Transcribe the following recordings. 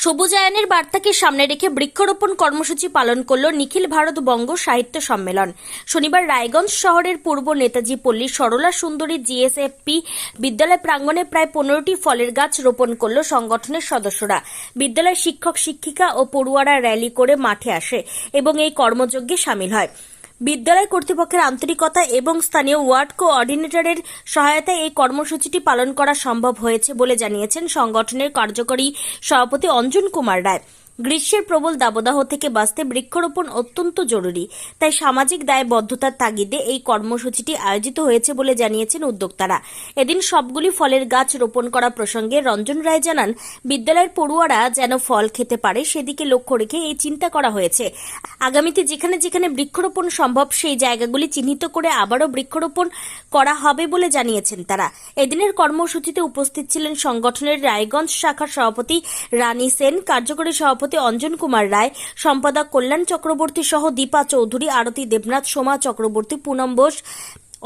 সবুজায়নের বার্তাকে সামনে রেখে বৃক্ষরোপণ কর্মসূচি পালন করল নিখিল ভারত বঙ্গ সাহিত্য সম্মেলন। শনিবার রায়গঞ্জ শহরের পূর্ব নেতাজি পল্লী সরলা সুন্দরী জিএসএফপি বিদ্যালয় প্রাঙ্গণে প্রায় 15টি ফলের গাছ রোপণ করল সংগঠনের সদস্যরা। বিদ্যালয়ের শিক্ষক শিক্ষিকা ও পড়ুয়ারা র্যালি করে মাঠে আসে এবং এই কর্মযজ্ঞে সামিল হয়। বিদ্যালয় কর্তৃপক্ষের আন্তরিকতা এবং স্থানীয় ওয়ার্ড কোঅর্ডিনেটরের সহায়তায় এই কর্মসূচিটি পালন করা সম্ভব হয়েছে বলে জানিয়েছেন সংগঠনের কার্যকরী সভাপতি অঞ্জন কুমার রায়। গ্রীষ্মের প্রবল দাবদাহ থেকে বাঁচতে বৃক্ষরোপণ অত্যন্ত জরুরি, তাই সামাজিক দায়বদ্ধতার তাগিদে এই কর্মসূচিটি আয়োজিত হয়েছে বলে জানিয়েছেন উদ্যোক্তারা। এদিন সবগুলি ফলের গাছ রোপণ করা প্রসঙ্গে রঞ্জন রায় জানান, বিদ্যালয়ের পড়ুয়ারা যেন ফল খেতে পারে সেদিকে লক্ষ্য রেখে এই চিন্তা করা হয়েছে। আগামীতে যেখানে যেখানে বৃক্ষরোপণ সম্ভব সেই জায়গাগুলি চিহ্নিত করে আবারও বৃক্ষরোপণ করা হবে বলে জানিয়েছেন তারা। এদিনের কর্মসূচিতে উপস্থিত ছিলেন সংগঠনের রায়গঞ্জ শাখার সভাপতি রানী সেন, কার্যকরী সভাপতি অঞ্জন কুমার রায়, সম্পাদক কল্যাণ চক্রবর্তী সহ দীপা চৌধুরী, আরতি দেবনাথ, সোমা চক্রবর্তী, পুনম বোস,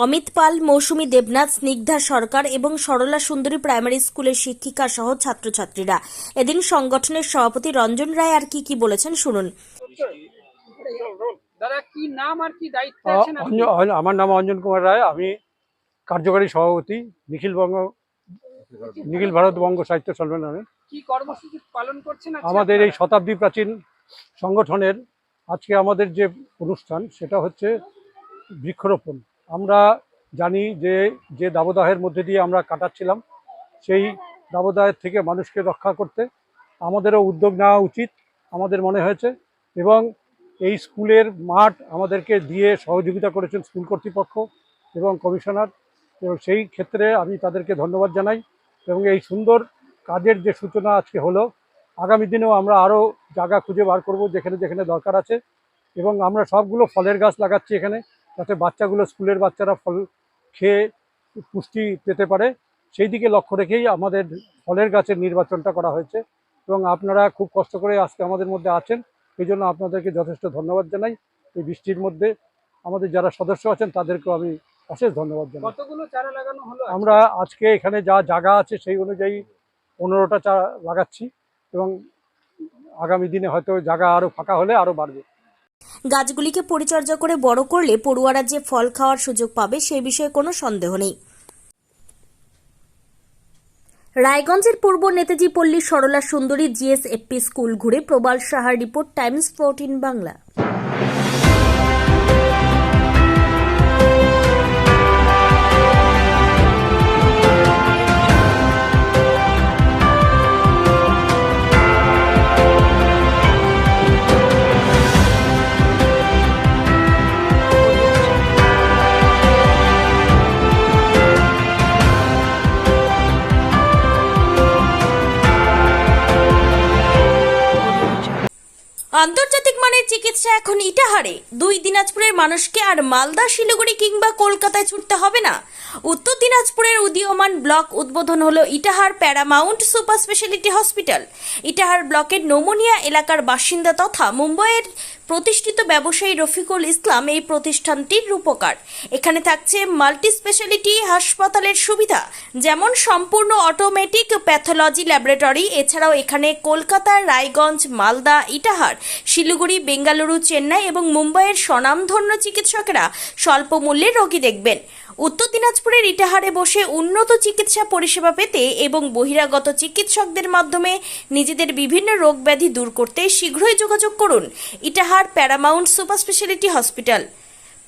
অমিত পাল, মৌসুমী দেবনাথ, স্নিগ্ধা সরকার এবং সরলা সুন্দরী প্রাইমারি স্কুলের শিক্ষিকা সহ ছাত্রছাত্রীরা। এদিন সংগঠনের সভাপতি রঞ্জন রায় আর কি বলেছেন শুনুন। আমার নাম অঞ্জন কুমার রায়, আমি কার্যকরী সভাপতি নিখিল ভারত বঙ্গ সাহিত্য সম্মেলনে। কি কর্মসূচি পালন করছেন আমাদের এই শতাব্দী প্রাচীন সংগঠনের আজকে আমাদের যে অনুষ্ঠান সেটা হচ্ছে বৃক্ষরোপণ। আমরা জানি যে দাবদাহের মধ্যে দিয়ে আমরা কাটাচ্ছিলাম, সেই দাবদাহের থেকে মানুষকে রক্ষা করতে আমাদেরও উদ্যোগ নেওয়া উচিত আমাদের মনে হয়েছে। এবং এই স্কুলের মাঠ আমাদেরকে দিয়ে সহযোগিতা করেছেন স্কুল কর্তৃপক্ষ এবং কমিশনার, এবং সেই ক্ষেত্রে আমি তাদেরকে ধন্যবাদ জানাই। এবং এই সুন্দর কাজের যে সূচনা আজকে হলো, আগামী দিনেও আমরা আরও জায়গা খুঁজে বার করব যেখানে যেখানে দরকার আছে। এবং আমরা সবগুলো ফলের গাছ লাগাচ্ছি এখানে, যাতে বাচ্চাগুলো, স্কুলের বাচ্চারা ফল খেয়ে পুষ্টি পেতে পারে, সেই দিকে লক্ষ্য রেখেই আমাদের ফলের গাছের নির্বাচনটা করা হয়েছে। এবং আপনারা খুব কষ্ট করে আজকে আমাদের মধ্যে আছেন, এই জন্য আপনাদেরকে যথেষ্ট ধন্যবাদ জানাই। এই বৃষ্টির মধ্যে আমাদের যারা সদস্য আছেন তাদেরকেও আমি অশেষ ধন্যবাদ জানাই। কতগুলো চারা লাগানো হলো? আমরা আজকে এখানে যা জায়গা আছে সেই অনুযায়ী 15টা চারা লাগাচ্ছি, এবং আগামী দিনে হয়তো জায়গা আরো ফাঁকা হলে আরো বাড়বে। গাছগুলিকে পরিচর্যা করে বড় করলে পড়ুয়ারা যে ফল খাওয়ার সুযোগ পাবে সেই বিষয়ে কোনো সন্দেহ নেই। রায়গঞ্জের পূর্ব নেতাজি পল্লী সরলা সুন্দরী জিএসএফপি স্কুল ঘুরে প্রবাল সাহার রিপোর্ট, টাইমস 14 বাংলা। আন্তর্জাতিক মানের চিকিৎসা এখন ইটাহারে। 2 দিনাজপুরের মানুষকে আর মালদা, শিলিগুড়ি কিংবা কলকাতায় ছুটতে হবে না। উত্তর দিনাজপুরের উদীয়মান ব্লক উদ্বোধন হলো Itahar paramount super speciality hospital. Itahar ব্লকের নোমোনিয়া এলাকার বাসিন্দা তথা মুম্বাইয়ের প্রতিষ্ঠিত ব্যবসায়ী রফিকুল ইসলাম এই প্রতিষ্ঠানটির রূপকার। এখানে থাকছে মাল্টি স্পেশালিটি হাসপাতালের সুবিধা, যেমন সম্পূর্ণ অটোমেটিক প্যাথোলজি ল্যাবরেটরি। এছাড়াও এখানে কলকাতা, রায়গঞ্জ, মালদা, ইটাহার, শিলিগুড়ি, বেঙ্গালুরু, চেন্নাই এবং মুম্বাইয়ের স্বনামধন্য চিকিৎসকেরা স্বল্প মূল্যে রোগী দেখবেন। উত্তর দিনাজপুরের ইটাহারে বসে উন্নত চিকিৎসা পরিষেবা পেতে এবং বহিরাগত চিকিৎসকদের মাধ্যমে নিজেদের বিভিন্ন রোগ ব্যাধি দূর করতে শীঘ্রই যোগাযোগ করুন Itahar paramount super speciality hospital,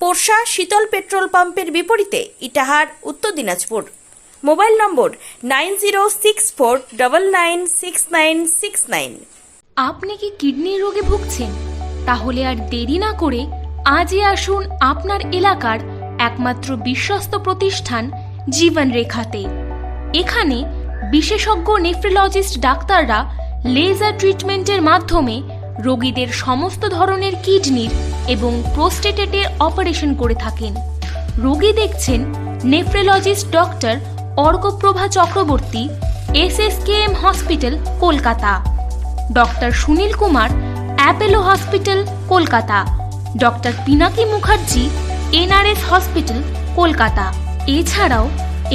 Porsha Sheetal petrol পাম্পের বিপরীতে, ইটাহার, উত্তর দিনাজপুর। মোবাইল নম্বর 9064996969। আপনি কি কিডনি রোগে ভুগছেন? তাহলে আর দেরি না করে আজই আসুন আপনার এলাকার একমাত্র বিশ্বস্ত প্রতিষ্ঠান জীবন রেখাতে। এখানে বিশেষজ্ঞ নেফ্রোলজিস্ট ডাক্তাররা লেজার ট্রিটমেন্টের মাধ্যমে রোগীদের সমস্ত ধরনের কিডনির এবং প্রোস্টেটের অপারেশন করে থাকেন। রোগী দেখছেন nephrologist doctor Arkaprava Chakraborty, SSKM hospital, Kolkata. Doctor Sunil Kumar, Apollo hospital, Kolkata. Doctor Pinaki Mukherjee, NRS hospital, Kolkata. এছাড়াও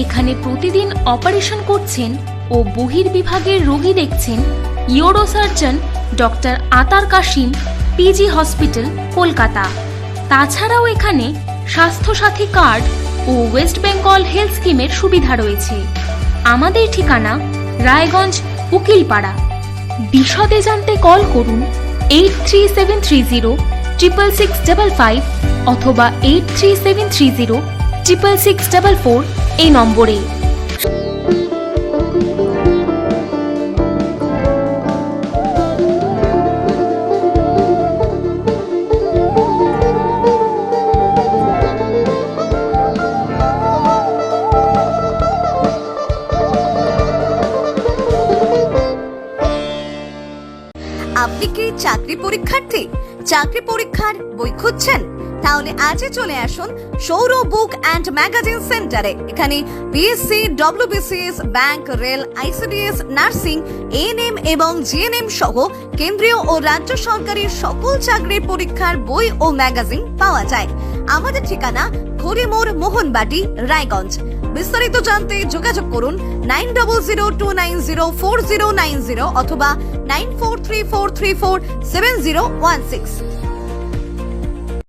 এখানে প্রতিদিন অপারেশন করছেন ও বহির্বিভাগের রোগী দেখছেন ইউরোসার্জন ডক্টর আতার কাশিম, পিজি হসপিটাল, কলকাতা। তাছাড়াও এখানে স্বাস্থ্যসাথী কার্ড ও ওয়েস্ট বেঙ্গল হেলথ স্কিমের সুবিধা রয়েছে। আমাদের ঠিকানা রায়গঞ্জ, উকিলপাড়া। বিশদে জানতে কল করুন 8373066655 অথবা 8373066644 এই নম্বরে। আপনি কি চাকরি পরীক্ষার্থী? চাকরি পরীক্ষার বই খুঁজছেন? তাহলে আজই চলে আসুন সৌর বুক অ্যান্ড ম্যাগাজিন সেন্টারে। এখানে BSc, WBCS, bank, rail, ICDS, nursing, ANM এবং জিএনএম সহ কেন্দ্রীয় ও রাজ্য সরকারের সকল চাকরির পরীক্ষার বই ও ম্যাগাজিন পাওয়া যায়। আমাদের ঠিকানা খড়িমোড়, মোহনবাটি, রায়গঞ্জ। বিস্তারিত জানতে যোগাযোগ করুন 9002904090 অথবা 9434347016।